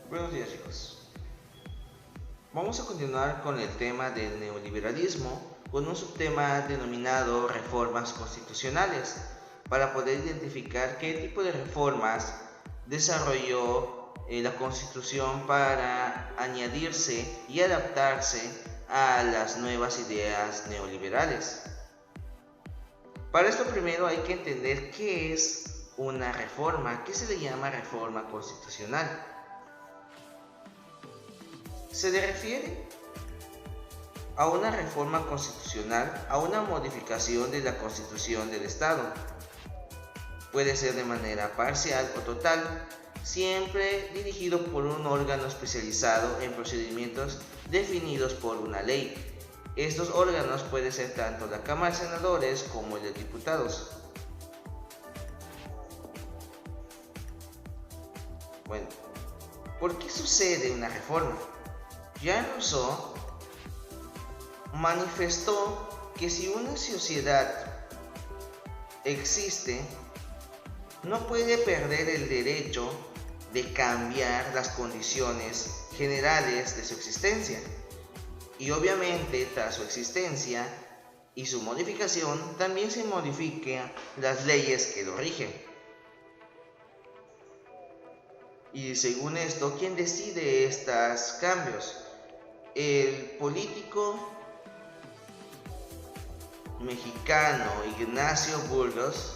Buenos días, chicos. Vamos a continuar con el tema del neoliberalismo con un subtema denominado reformas constitucionales para poder identificar qué tipo de reformas desarrolló la Constitución para añadirse y adaptarse a las nuevas ideas neoliberales. Para esto primero hay que entender qué es una reforma, qué se le llama reforma constitucional. Se le refiere a una reforma constitucional, a una modificación de la Constitución del Estado. Puede ser de manera parcial o total, siempre dirigido por un órgano especializado en procedimientos definidos por una ley. Estos órganos pueden ser tanto la Cámara de Senadores como el de Diputados. Bueno, ¿por qué sucede una reforma? Jean Rousseau manifestó que si una sociedad existe, no puede perder el derecho de cambiar las condiciones generales de su existencia. Y obviamente, tras su existencia y su modificación, también se modifican las leyes que lo rigen. Y según esto, ¿quién decide estos cambios? El político mexicano Ignacio Burgos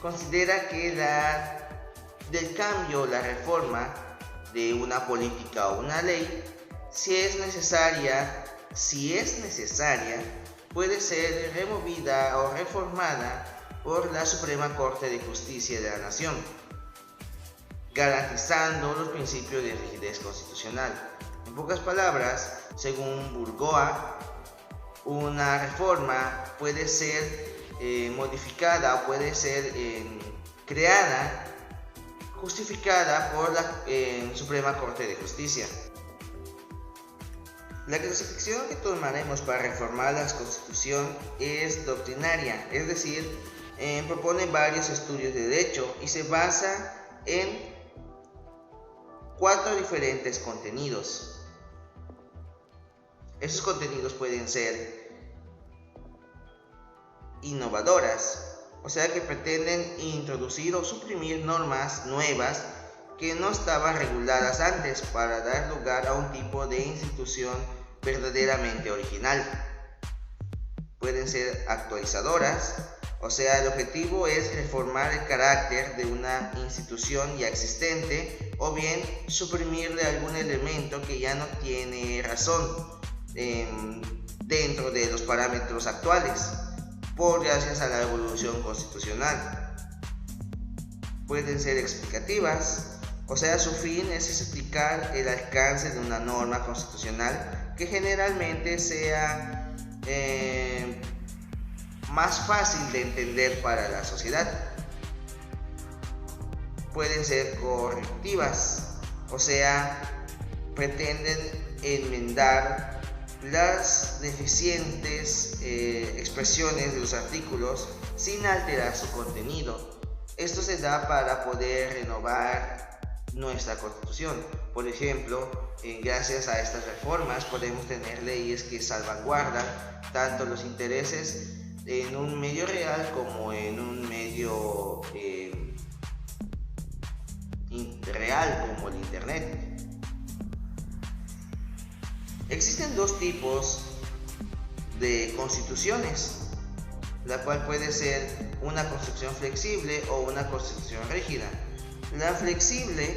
considera que del cambio, la reforma de una política o una ley, si es necesaria, puede ser removida o reformada por la Suprema Corte de Justicia de la Nación, garantizando los principios de rigidez constitucional. En pocas palabras, según Burgos, una reforma puede ser modificada o puede ser creada, justificada por la Suprema Corte de Justicia. La clasificación que tomaremos para reformar la Constitución es doctrinaria, es decir, propone varios estudios de derecho y se basa en 4 diferentes contenidos. Esos contenidos pueden ser innovadoras, o sea que pretenden introducir o suprimir normas nuevas que no estaban reguladas antes para dar lugar a un tipo de institución verdaderamente original. Pueden ser actualizadoras, o sea, el objetivo es reformar el carácter de una institución ya existente o bien suprimirle algún elemento que ya no tiene razón dentro de los parámetros actuales, gracias a la evolución constitucional. Pueden ser explicativas, o sea, su fin es explicar el alcance de una norma constitucional que generalmente sea más fácil de entender para la sociedad. Pueden ser correctivas, o sea, pretenden enmendar las deficientes expresiones de los artículos sin alterar su contenido. Esto se da para poder renovar nuestra Constitución. Por ejemplo, gracias a estas reformas podemos tener leyes que salvaguardan tanto los intereses en un medio real como en un medio real como el Internet. Existen 2 tipos de constituciones, la cual puede ser una constitución flexible o una constitución rígida. La flexible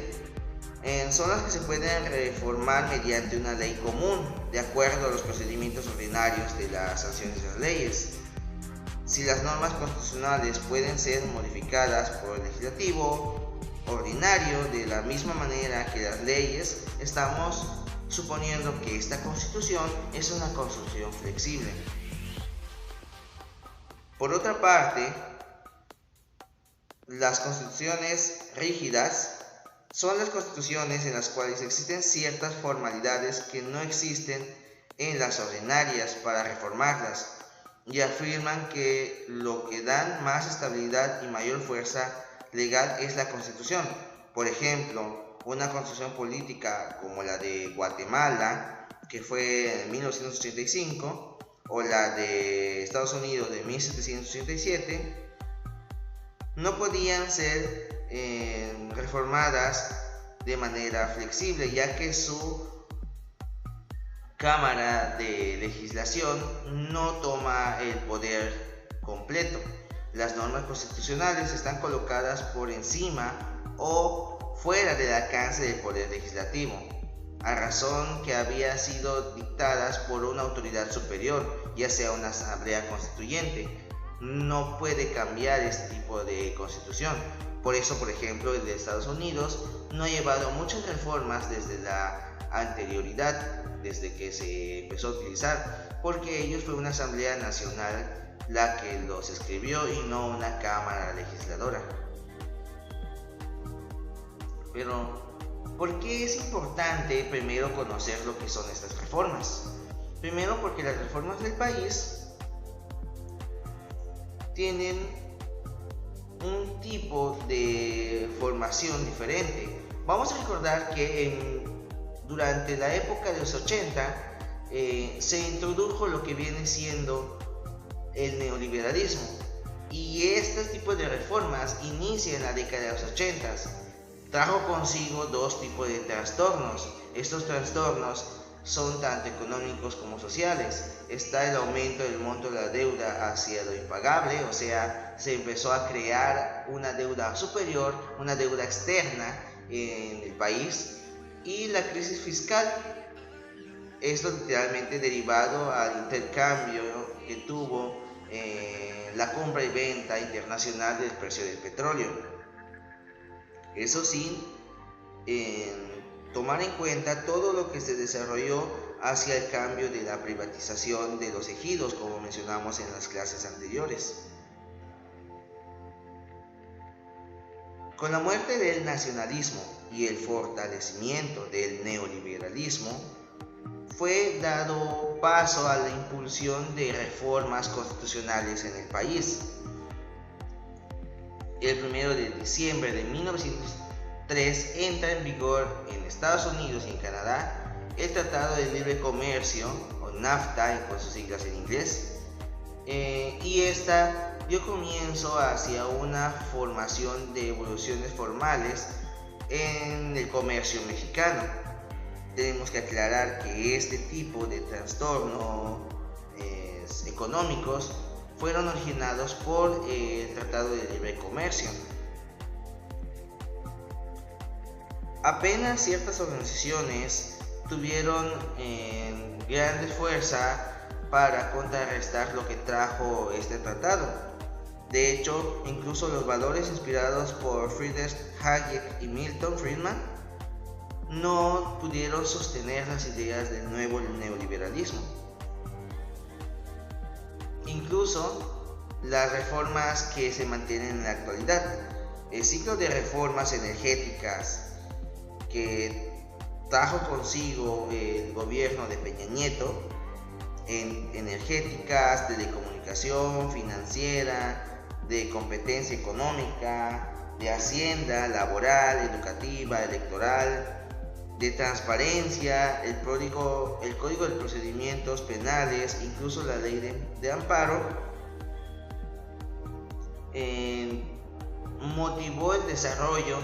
son las que se pueden reformar mediante una ley común, de acuerdo a los procedimientos ordinarios de las sanciones de las leyes. Si las normas constitucionales pueden ser modificadas por el legislativo ordinario de la misma manera que las leyes, estamos suponiendo que esta constitución es una constitución flexible. Por otra parte, las constituciones rígidas son las constituciones en las cuales existen ciertas formalidades que no existen en las ordinarias para reformarlas, y afirman que lo que da más estabilidad y mayor fuerza legal es la Constitución. Por ejemplo, una constitución política como la de Guatemala, que fue en 1985, o la de Estados Unidos de 1787, no podían ser reformadas de manera flexible, ya que su Cámara de Legislación no toma el poder completo. Las normas constitucionales están colocadas por encima o fuera del alcance del poder legislativo, a razón que había sido dictadas por una autoridad superior, ya sea una asamblea constituyente. No puede cambiar este tipo de constitución. Por eso, por ejemplo, el de Estados Unidos no ha llevado muchas reformas desde la anterioridad, desde que se empezó a utilizar, porque ellos fue una asamblea nacional la que los escribió y no una cámara legisladora. Pero, ¿por qué es importante primero conocer lo que son estas reformas? Primero, porque las reformas del país tienen un tipo de formación diferente. Vamos a recordar que durante la época de los 80 se introdujo lo que viene siendo el neoliberalismo, y este tipo de reformas inicia en la década de los 80. Trajo consigo dos tipos de trastornos. Estos trastornos son tanto económicos como sociales. Está el aumento del monto de la deuda hacia lo impagable, o sea, se empezó a crear una deuda superior, una deuda externa en el país, y la crisis fiscal. Esto literalmente derivado al intercambio que tuvo la compra y venta internacional del precio del petróleo. Eso sí, tomar en cuenta todo lo que se desarrolló hacia el cambio de la privatización de los ejidos, como mencionamos en las clases anteriores. Con la muerte del nacionalismo y el fortalecimiento del neoliberalismo, fue dado paso a la impulsión de reformas constitucionales en el país. El 1 de diciembre de 1903 entra en vigor en Estados Unidos y en Canadá el Tratado de Libre Comercio, o NAFTA con sus siglas en inglés, y esta dio comienzo hacia una formación de evoluciones formales en el comercio mexicano. Tenemos que aclarar que este tipo de trastornos económicos fueron originados por el Tratado de Libre Comercio. Apenas ciertas organizaciones tuvieron grande fuerza para contrarrestar lo que trajo este tratado. De hecho, incluso los valores inspirados por Friedrich Hayek y Milton Friedman no pudieron sostener las ideas del nuevo neoliberalismo. Incluso las reformas que se mantienen en la actualidad, el ciclo de reformas energéticas que trajo consigo el gobierno de Peña Nieto, en energéticas, telecomunicación, financiera, de competencia económica, de hacienda, laboral, educativa, electoral, de transparencia, el código de procedimientos penales, incluso la ley de amparo, motivó el desarrollo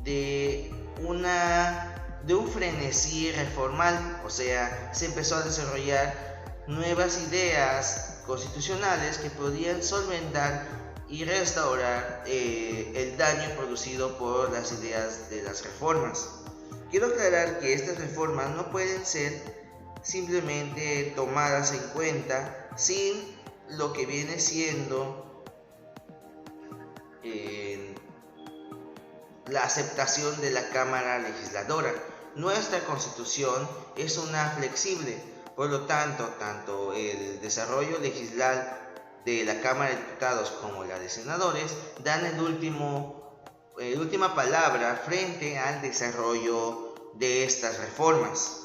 de un frenesí reformal. O sea, se empezó a desarrollar nuevas ideas constitucionales que podían solventar y restaurar el daño producido por las ideas de las reformas. Quiero aclarar que estas reformas no pueden ser simplemente tomadas en cuenta sin lo que viene siendo la aceptación de la Cámara Legisladora. Nuestra Constitución es una flexible, por lo tanto el desarrollo legislar de la Cámara de Diputados como la de Senadores dan la última palabra frente al desarrollo de estas reformas.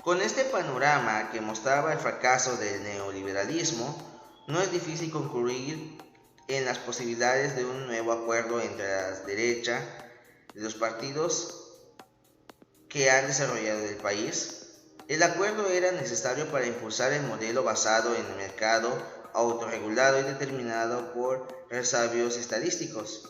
Con este panorama que mostraba el fracaso del neoliberalismo, no es difícil concluir en las posibilidades de un nuevo acuerdo entre la derecha, de los partidos que han desarrollado el país. El acuerdo era necesario para impulsar el modelo basado en el mercado autorregulado y determinado por resabios estadísticos,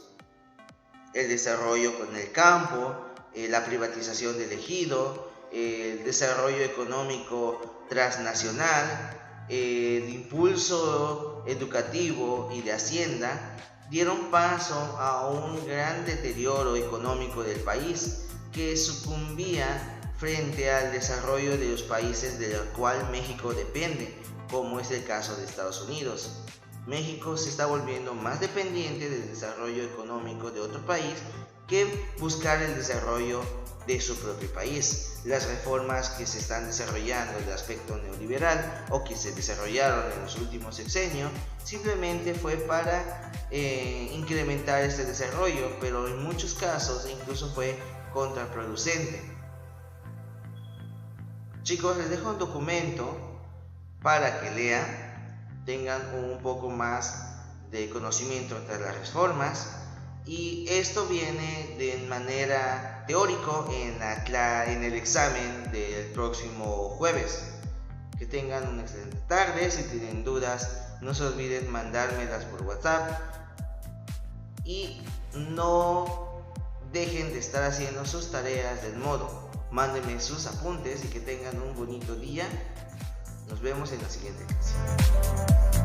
el desarrollo con el campo, la privatización del ejido, el desarrollo económico transnacional, el impulso educativo y de hacienda dieron paso a un gran deterioro económico del país que sucumbía frente al desarrollo de los países del cual México depende, como es el caso de Estados Unidos. México se está volviendo más dependiente del desarrollo económico de otro país que buscar el desarrollo de su propio país. Las reformas que se están desarrollando en el aspecto neoliberal o que se desarrollaron en los últimos sexenios simplemente fue para incrementar este desarrollo, pero en muchos casos incluso fue contraproducente. Chicos, les dejo un documento para que lean, tengan un poco más de conocimiento entre las reformas, y esto viene de manera teórico en el examen del próximo jueves. Que tengan una excelente tarde. Si tienen dudas, no se olviden mandármelas por WhatsApp y no dejen de estar haciendo sus tareas del modo. Mándenme sus apuntes y que tengan un bonito día. Nos vemos en la siguiente clase.